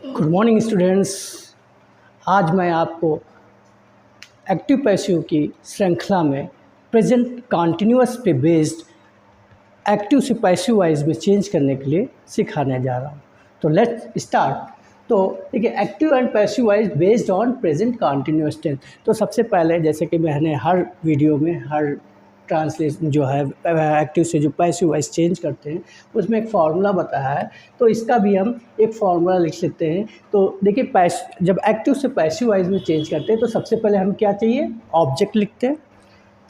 Good morning students. आज मैं आपको एक्टिव पैसिव की श्रृंखला में प्रेजेंट कंटिन्यूअस पे बेस्ड एक्टिव से पैसिव वाइज में चेंज करने के लिए सिखाने जा रहा हूँ। तो लेट्स स्टार्ट। तो देखिए, active and passive voice based on present continuous tense. तो सबसे पहले जैसे कि मैंने हर वीडियो में हर ट्रांसलेशन जो है एक्टिव से जो पैसिव वाइज चेंज करते हैं उसमें एक फार्मूला बताया है, तो इसका भी हम एक फार्मूला लिख लेते हैं। तो देखिए, जब एक्टिव से पैसिव वाइज में चेंज करते हैं तो सबसे पहले हम क्या चाहिए, ऑब्जेक्ट लिखते हैं।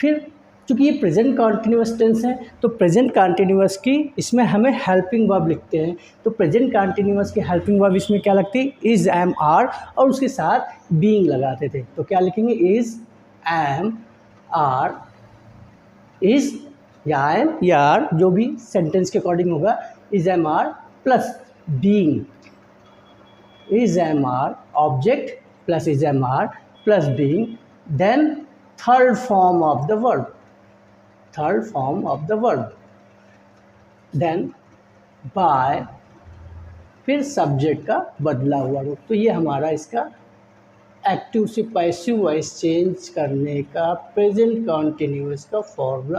फिर चूँकि ये प्रेजेंट कंटिन्यूअस टेंस है तो प्रेजेंट कंटिन्यूअस की इसमें हमें हेल्पिंग वर्ब लिखते हैं। तो प्रेजेंट कंटिन्यूअस की हेल्पिंग वर्ब इसमें क्या लगती है, इज़, एम, आर, और उसके साथ बीइंग लगाते थे। तो क्या लिखेंगे, इज़, एम, आर, इज़ या एम या आर, जो भी सेंटेंस के अकॉर्डिंग होगा, is, am, are plus being, is, am, are object plus is, am, are plus being, then third form of the verb, third form of the verb, then by, फिर subject का बदला हुआ रूप। तो ये हमारा इसका एक्टिव से पैसिव वाइज चेंज करने का प्रेजेंट कंटिन्यूअस का फॉर्मूला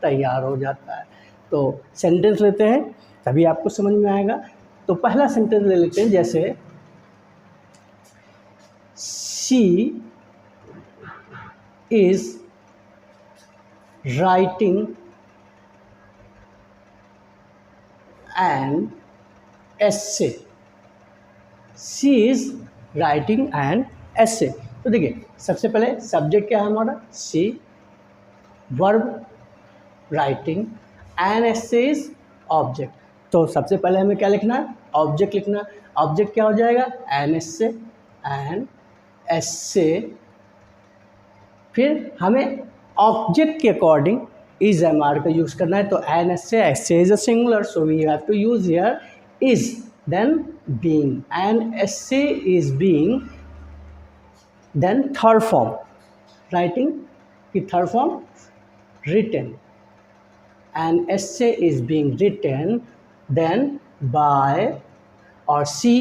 तैयार हो जाता है। तो सेंटेंस लेते हैं तभी आपको समझ में आएगा। तो पहला सेंटेंस ले लेते हैं, जैसे she is writing an essay, she is writing an essay. तो देखिए, सबसे पहले सब्जेक्ट क्या है हमारा, she, verb writing, N essay is object. तो सबसे पहले हमें क्या लिखना है, ऑब्जेक्ट लिखना। ऑब्जेक्ट क्या हो जाएगा, एन एसे, एन एसे। फिर हमें ऑब्जेक्ट के अकॉर्डिंग इज, एम, आर का यूज़ करना है। तो an essay, essay is a singular, so we have to use here is, then being, an essay is being, then third form writing की third form written, an essay is being written, then by, और she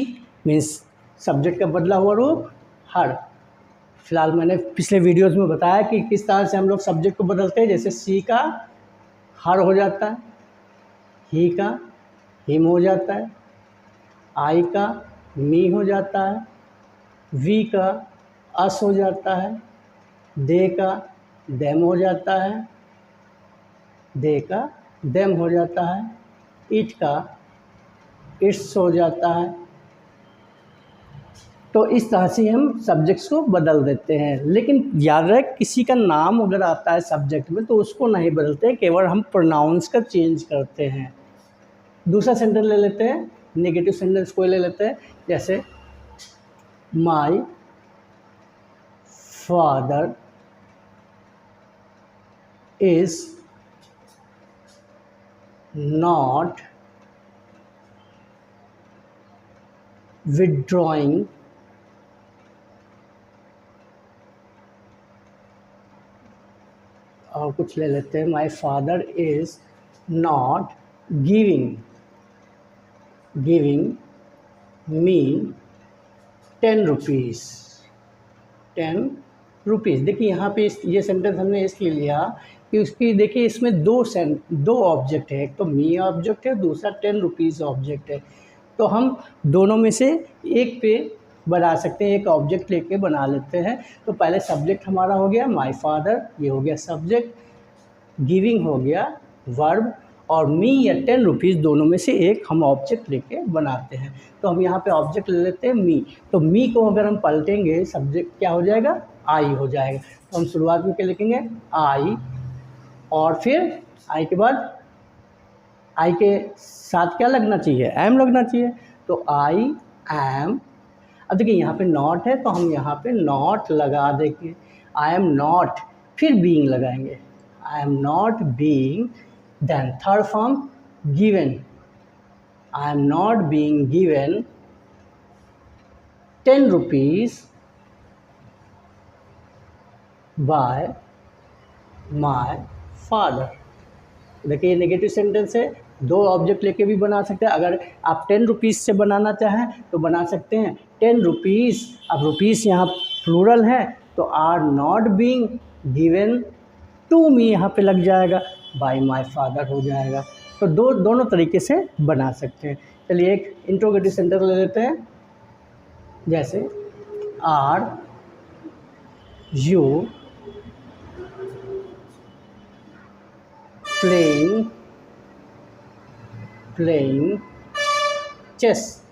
means subject का बदला हुआ रूप हर। फिलहाल मैंने पिछले videos में बताया कि किस तरह से हम लोग सब्जेक्ट को बदलते हैं। जैसे सी का हर हो जाता है, ही का हिम हो जाता है, आई का मी हो जाता है, वी का अस हो जाता है, दे का देम हो जाता है, दे का देम हो जाता है, इट का इट्स हो जाता है। तो इस तरह से हम सब्जेक्ट्स को बदल देते हैं। लेकिन याद रहे, किसी का नाम अगर आता है सब्जेक्ट में तो उसको नहीं बदलते, केवल हम प्रोनाउंस का चेंज करते हैं। दूसरा सेंटेंस ले लेते हैं, नेगेटिव सेंटेंस कोई ले लेते हैं, जैसे my father is not withdrawing और कुछ ले लेते हैं, my father is not giving me 10 rupees, 10 rupees. देखिए यहाँ पे ये सेंटेंस हमने इसलिए लिया कि उसकी देखिए इसमें दो ऑब्जेक्ट है, एक तो मी ऑब्जेक्ट है, दूसरा 10 रुपीज़ ऑब्जेक्ट है। तो हम दोनों में से एक पे बना सकते हैं, एक ऑब्जेक्ट लेके बना लेते हैं। तो पहले सब्जेक्ट हमारा हो गया माय फादर, ये हो गया सब्जेक्ट, गिविंग हो गया वर्ब, और मी या 10 रुपीज़ दोनों में से एक हम ऑब्जेक्ट लेके बनाते हैं। तो हम यहाँ पे ऑब्जेक्ट ले लेते हैं मी। तो मी को अगर हम पलटेंगे सब्जेक्ट क्या हो जाएगा, आई हो जाएगा। तो हम शुरुआत में क्या लिखेंगे, आई, और फिर आई के बाद आई के साथ क्या लगना चाहिए, एम लगना चाहिए। तो आई एम, अब देखिए यहाँ पे नॉट है तो हम यहाँ पे नॉट लगा देंगे, आई एम नॉट, फिर बीइंग लगाएंगे, I am not being, then third form given, I am not being given 10 rupees by my father. देखिए ये नेगेटिव सेंटेंस है, दो ऑब्जेक्ट लेके भी बना सकते हैं। अगर आप 10 रुपीज़ से बनाना चाहें तो बना सकते हैं 10 रुपीज़। अब रुपीज़ यहाँ प्लूरल है तो are not being given to me यहाँ पे लग जाएगा, बाय माय फादर हो जाएगा। तो दोनों तरीके से बना सकते हैं। चलिए एक इंट्रोगेटिव सेंटेंस ले लेते हैं, जैसे are you playing chess,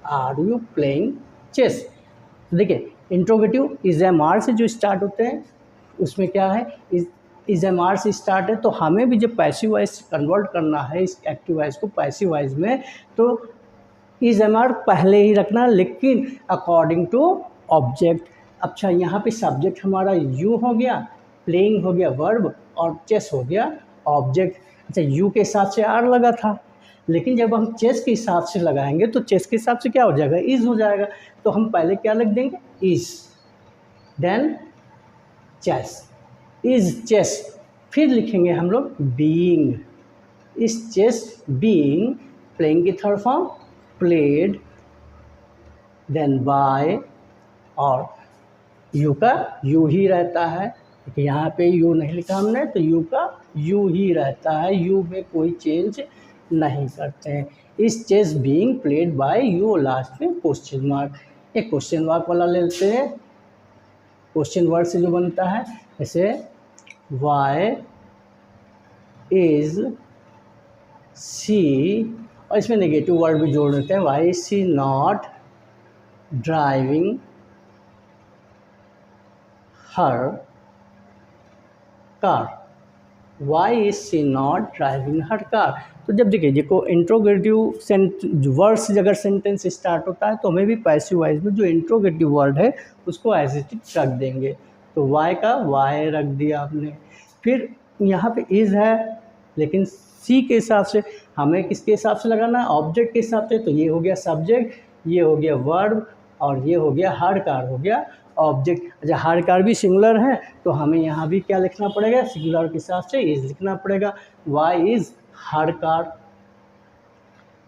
are you playing chess. देखिए इंट्रोगेटिव इज एम आर से जो स्टार्ट होते हैं उसमें क्या है, इज एम आर से स्टार्ट है। तो हमें भी जब पैसिव वॉइस कन्वर्ट करना है इस एक्टिव वॉइस को पैसिव वॉइस में, तो इज एम आर पहले ही रखना, लेकिन अकॉर्डिंग टू ऑब्जेक्ट। अच्छा यहाँ पे सब्जेक्ट हमारा यू हो गया, प्लेइंग हो गया वर्ब, और चेस हो गया ऑब्जेक्ट। अच्छा यू के हिसाब से आर लगा था, लेकिन जब हम चेस के हिसाब से लगाएंगे तो चेस के हिसाब से क्या हो जाएगा, इज हो जाएगा। तो हम पहले क्या लिख देंगे, is, then chase, is chase. फिर लिखेंगे हम लोग being, is chase being, playing की third form played, then by, और यू का यू ही रहता है, क्योंकि यहाँ पे यू नहीं लिखा हमने, तो यू का यू ही रहता है, यू में कोई चेंज नहीं करते हैं। Is chess being played by you, last में क्वेश्चन मार्क। एक क्वेश्चन मार्क वाला ले लेते हैं, क्वेश्चन वर्ड से जो बनता है, जैसे वाई इज सी, और इसमें नेगेटिव वर्ड भी जोड़ देते हैं, why is she not driving her car, why is she not driving her car. तो जब देखिए देखो इंट्रोगेटिव वर्ड से अगर सेंटेंस स्टार्ट होता है तो हमें भी पैसिव वॉइस में जो इंट्रोगेटिव वर्ड है उसको एज इट इज रख देंगे। तो वाई का वाई रख दिया आपने। फिर यहाँ पे इज है, लेकिन सी के हिसाब से हमें किसके हिसाब से लगाना है, ऑब्जेक्ट के हिसाब से। तो ये हो गया सब्जेक्ट, ये हो गया वर्ब, और ये हो गया हर कार हो गया ऑब्जेक्ट। अच्छा हर कार भी सिंगुलर है तो हमें यहाँ भी क्या लिखना पड़ेगा, सिंगुलर के हिसाब से इज लिखना पड़ेगा, वाई इज हर कार।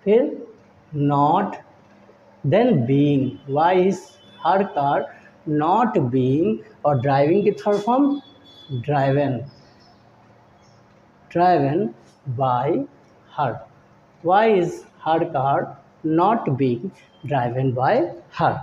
फिर not, then being, why is her car not being, और ड्राइविंग की third form driven, driven by her, why is her car not being driven by her.